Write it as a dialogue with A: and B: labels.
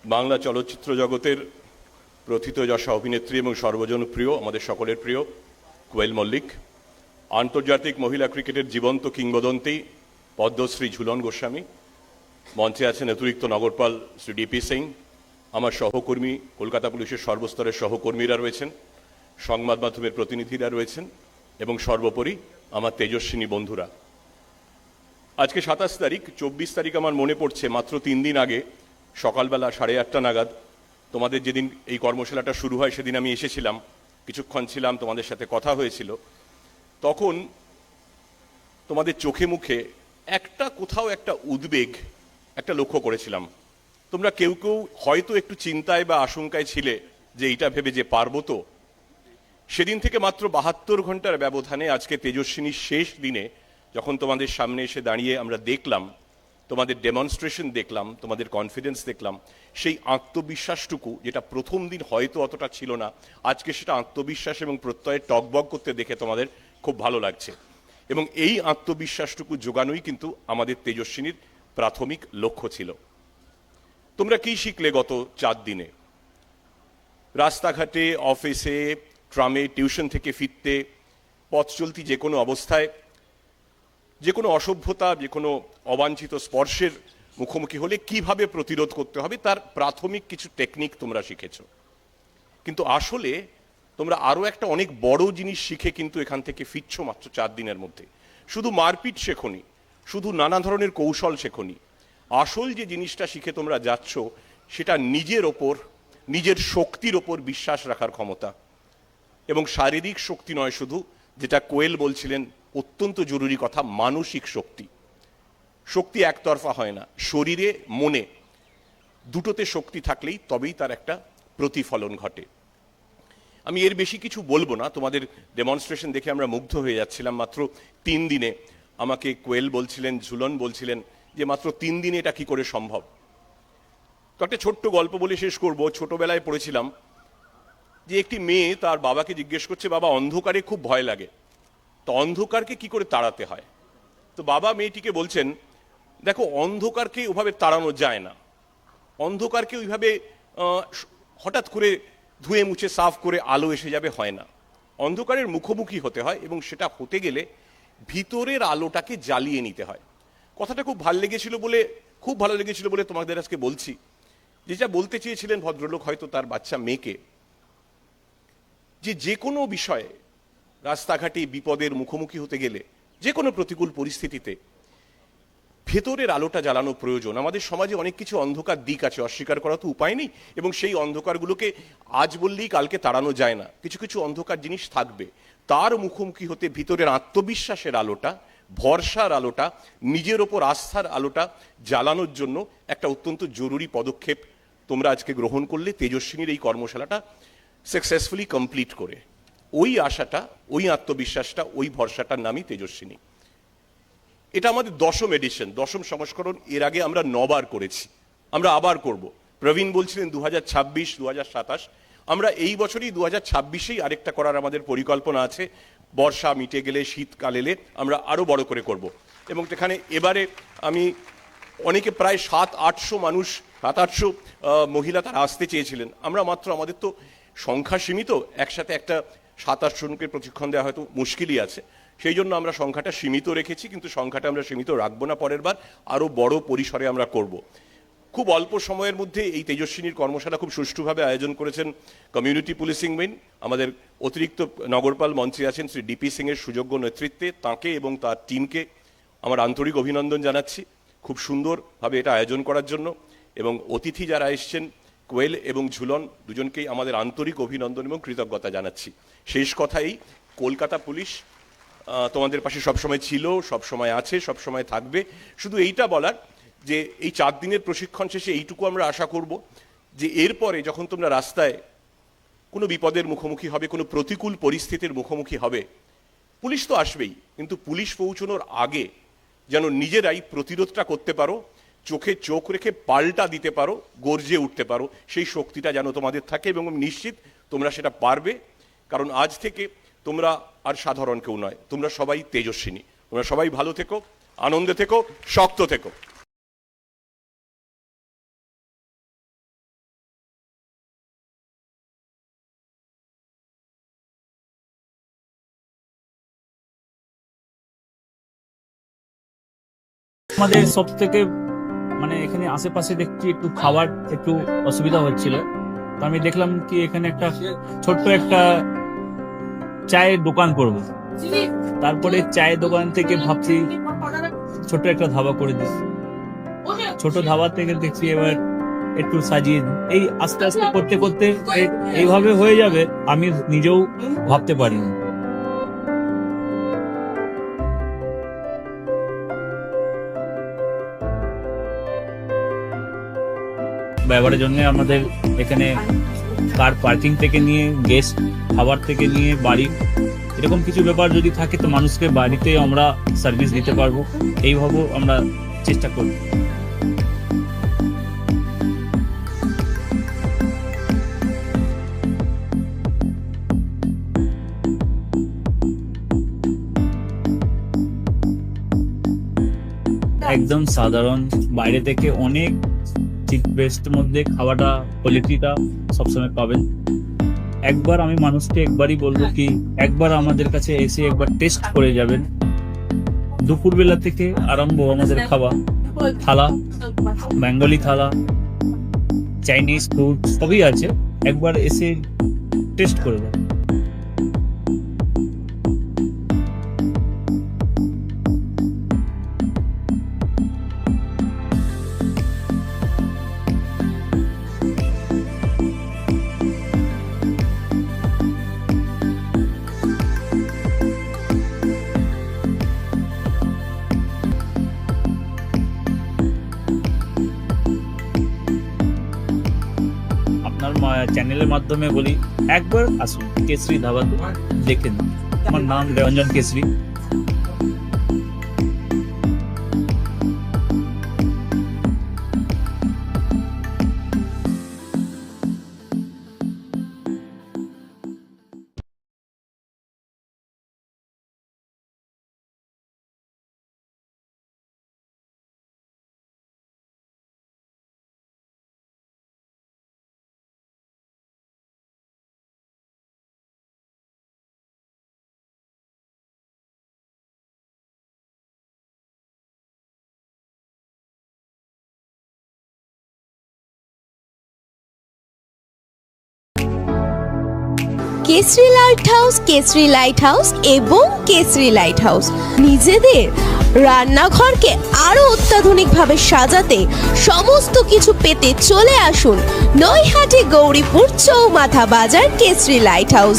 A: বাংলা চলচ্চিত্র জগতের প্রথিতযশা অভিনেত্রী এবং সর্বজনপ্রিয় আমাদের সকলের প্রিয় কোয়েল মল্লিক, আন্তর্জাতিক মহিলা ক্রিকেটের জীবন্ত কিংবদন্তি পদ্মশ্রী ঝুলন গোস্বামী, মঞ্চে আছেন অতিরিক্ত নগরপাল শ্রী ডিপি সিং, আমার সহকর্মী কলকাতা পুলিশের সর্বস্তরের সহকর্মীরা রয়েছেন, সংবাদ মাধ্যমের প্রতিনিধিরা রয়েছেন এবং সর্বোপরি আমার তেজস্বিনী বন্ধুরা। আজকে 27 তারিখ, 24 তারিখ আমার মনে পড়ছে মাত্র 3 দিন আগে সকালবেলা 8:30 নাগাদ তোমাদের যেদিন এই কর্মশালাটা শুরু হয় সেদিন আমি এসেছিলাম, কিছুক্ষণ ছিলাম, তোমাদের সাথে কথা হয়েছিল। তখন তোমাদের চোখে মুখে কোথাও একটা উদ্বেগ একটা লক্ষ্য করেছিলাম। তোমরা কেউ কেউ হয়তো একটু চিন্তায় বা আশঙ্কায় ছিলে যে এইটা ভেবে যে পারবো তো। সেদিন থেকে মাত্র 72 ঘন্টার ব্যবধানে আজকে তেজস্বিনীর শেষ দিনে যখন তোমাদের সামনে এসে দাঁড়িয়ে আমরা দেখলাম, তোমাদের ডেমনস্ট্রেশন দেখলাম, তোমাদের কনফিডেন্স দেখলাম, সেই আত্মবিশ্বাসটুকু যেটা প্রথম দিন হয়তো অতটা ছিল না, আজকে সেটা আত্মবিশ্বাস এবং প্রত্যয়ে টকবক করতে দেখে তোমাদের খুব ভালো লাগছে। এবং এই আত্মবিশ্বাসটুকু জোগানোই কিন্তু আমাদের তেজস্বিনীর প্রাথমিক লক্ষ্য ছিল। তোমরা কি শিখলে গত 4 দিনে? রাস্তাঘাটে, অফিসে, ট্রামে, টিউশন থেকে ফিরতে, পথ চলতি যে কোনো অবস্থায় যে কোনো অসভ্যতা, যে কোনো অবাঞ্ছিত স্পর্শের মুখোমুখি হলে কিভাবে প্রতিরোধ করতে হবে তার প্রাথমিক কিছু টেকনিক তোমরা শিখেছ। কিন্তু আসলে তোমরা আরও একটা অনেক বড় জিনিস শিখে কিন্তু এখান থেকে ফিরছ মাত্র 4 দিনের মধ্যে। শুধু মারপিট শেখনি, শুধু নানা ধরনের কৌশল শেখনি, আসল যে জিনিসটা শিখে তোমরা যাচ্ছ সেটা নিজের ওপর, নিজের শক্তির ওপর বিশ্বাস রাখার ক্ষমতা। এবং শারীরিক শক্তি নয় শুধু, যেটা কোয়েল বলছিলেন অত্যন্ত জরুরি কথা, মানসিক শক্তি। শক্তি একতরফা হয় না, শরীরে মনে দুটোতে শক্তি থাকলেই তবেই তার একটা প্রতিফলন ঘটে। আমি এর বেশি কিছু বলবো না, তোমাদের ডেমনস্ট্রেশন দেখে আমরা মুগ্ধ হয়ে যাচ্ছিলাম। মাত্র 3 দিনে আমাকে কোয়েল বলছিলেন, ঝুলন বলছিলেন যে মাত্র 3 দিনে এটা কি করে সম্ভব। তো একটা ছোট্ট গল্প বলে শেষ করব। ছোটবেলায় পড়েছিলাম যে একটি মেয়ে তার বাবাকে জিজ্ঞেস করছে, বাবা অন্ধকারে খুব ভয় লাগে, তো অন্ধকারকে কি করে তাড়াতে হয়? তো বাবা মেয়েটিকে বলছেন, দেখো অন্ধকারকে ওভাবে তাড়ানো যায় না, অন্ধকারকে ওইভাবে হঠাৎ করে ধুয়ে মুছে সাফ করে আলো এসে যাবে হয় না, অন্ধকারের মুখোমুখি হতে হয় এবং সেটা হতে গেলে ভিতরের আলোটাকে জ্বালিয়ে নিতে হয়। কথাটা খুব ভালো লেগেছিল বলে তোমাদের আজকে বলছি। যেটা বলতে চেয়েছিলেন ভদ্রলোক হয়তো তার বাচ্চা মেয়েকে, যে কোনো বিষয়ে রাস্তাঘাটে বিপদের মুখোমুখি হতে গেলে, যে কোনো প্রতিকূল পরিস্থিতিতে ভেতরের আলোটা জ্বালানো প্রয়োজন। আমাদের সমাজে অনেক কিছু অন্ধকার দিক আছে, অস্বীকার করা তো উপায় নেই, এবং সেই অন্ধকারগুলোকে আজ বললেই কালকে তাড়ানো যায় না। কিছু কিছু অন্ধকার জিনিস থাকবে, তার মুখোমুখি হতে ভিতরের আত্মবিশ্বাসের আলোটা, ভরসার আলোটা, নিজের ওপর আস্থার আলোটা জ্বালানোর জন্য একটা অত্যন্ত জরুরি পদক্ষেপ তোমরা আজকে গ্রহণ করলে তেজস্বিনীর এই কর্মশালাটা সাকসেসফুলি কমপ্লিট করে। ওই আশাটা, ওই আত্মবিশ্বাসটা, ওই ভরসাটার নামই তেজস্বিনী। এটা আমাদের 10ম এডিশন, 10ম সংস্করণ। এর আগে আমরা 9 বার করেছি, আমরা আবার করব। প্রবীণ বলছিলেন 2026, 2027, আমরা এই বছরই 2026-এই আরেকটা করার আমাদের পরিকল্পনা আছে। বর্ষা মিটে গেলে, শীতকাল এলে আমরা আরও বড় করে করব। এবং সেখানে এবারে আমি অনেকে প্রায় 700-800 মানুষ, 700-800 মহিলা তারা আসতে চেয়েছিলেন। আমরা মাত্র, আমাদের তো সংখ্যা সীমিত, একসাথে একটা 7-8 জনকে প্রশিক্ষণ দেওয়া হয়তো মুশকিলই আছে, সেই জন্য আমরা সংখ্যাটা সীমিত রেখেছি। কিন্তু সংখ্যাটা আমরা সীমিত রাখবো না, পরের বার আরও বড় পরিসরে আমরা করব। খুব অল্প সময়ের মধ্যে এই তেজস্বিনীর কর্মশালা খুব সুষ্ঠুভাবে আয়োজন করেছেন কমিউনিটি পুলিশিং উইং। আমাদের অতিরিক্ত নগরপাল মঞ্চে আছেন শ্রী ডিপি সিংয়ের সুযোগ্য নেতৃত্বে, তাঁকে এবং তার টিমকে আমার আন্তরিক অভিনন্দন জানাচ্ছি খুব সুন্দরভাবে এটা আয়োজন করার জন্য। এবং অতিথি যারা এসছেন, কোয়েল এবং ঝুলন দুজনকেই আমাদের আন্তরিক অভিনন্দন এবং কৃতজ্ঞতা জানাচ্ছি। শেষ কথাই, কলকাতা পুলিশ তোমাদের পাশে সবসময় ছিল, সবসময় আছে, সবসময় থাকবে। শুধু এইটা বলার যে এই 4 দিনের প্রশিক্ষণ শেষে এইটুকু আমরা আশা করব যে এরপরে যখন তোমরা রাস্তায় কোনো বিপদের মুখোমুখি হবে, কোনো প্রতিকূল পরিস্থিতির মুখোমুখি হবে, পুলিশ তো আসবেই, কিন্তু পুলিশ পৌঁছানোর আগে যেন নিজেরাই প্রতিরোধটা করতে পারো, চোখে চোখ রেখে পাল্টা দিতে পারো, গর্জে উঠতে পারো, সেই শক্তিটা যেন তোমাদের থাকে। এবং নিশ্চিত তোমরা সেটা পারবে, কারণ আজ থেকে তোমরা আর সাধারণ কেউ নয়, তোমরা সবাই তেজস্বিনী। তোমরা সবাই ভালো থেকো, আনন্দে থেকো, শক্ত থেকো।
B: আমাদের সব থেকে মানে এখানে আশেপাশে দেখছি একটু খাবার একটু অসুবিধা হচ্ছিল, তো আমি দেখলাম কি এখানে একটা ছোট্ট একটা চায়ের দোকান করব। তারপরে চায়ের দোকান থেকে ভাবছি ছোট একটা ধাবা করে দিই। ছোট ধাবা থেকে দেখছি এবার একটু সাজিয়ে দিই। এই আস্তে আস্তে করতে করতে এইভাবে হয়ে যাবে আমি নিজেও ভাবতে পারিনি। ব্যবহারের জন্য আমাদের এখানে কার পার্কিং থেকে নিয়ে গেস্ট খাবার থেকে নিয়ে বাড়ি এরকম কিছু ব্যাপার যদি থাকে তো মানুষকে বাড়িতে আমরা সার্ভিস দিতে পারবো, এইভাবে আমরা চেষ্টা করব। একদম সাধারণ, বাইরে থেকে অনেক চিপ বেস্ট মধ্যে খাওয়াটা কোয়ালিটিটা সবসময় পাবেন। একবার আমি মানুষকে একবারই বলবো কি একবার আমাদের কাছে এসে একবার টেস্ট করে যাবেন। দুপুরবেলা থেকে আরম্ভ আমাদের খাওয়া, থালা, বেঙ্গলি থালা, চাইনিজ ফুড সবই আছে, একবার এসে টেস্ট করে যাবেন। আপনার চ্যানেলের মাধ্যমে বলি একবার আসুন কেশরী ধাবাতে দেখে নিন। আমার নাম Ranjan Keshari.
C: Keshari light house, Keshari light house এবং কেশরী লাইট হাউস নিজেদের রান্নাঘরকে আরো অত্যাধুনিকভাবে সাজাতে সমস্ত কিছু পেতে চলে আসুন নৈহাটি গৌরীপুর চৌমাথা বাজার কেশরী লাইট হাউস।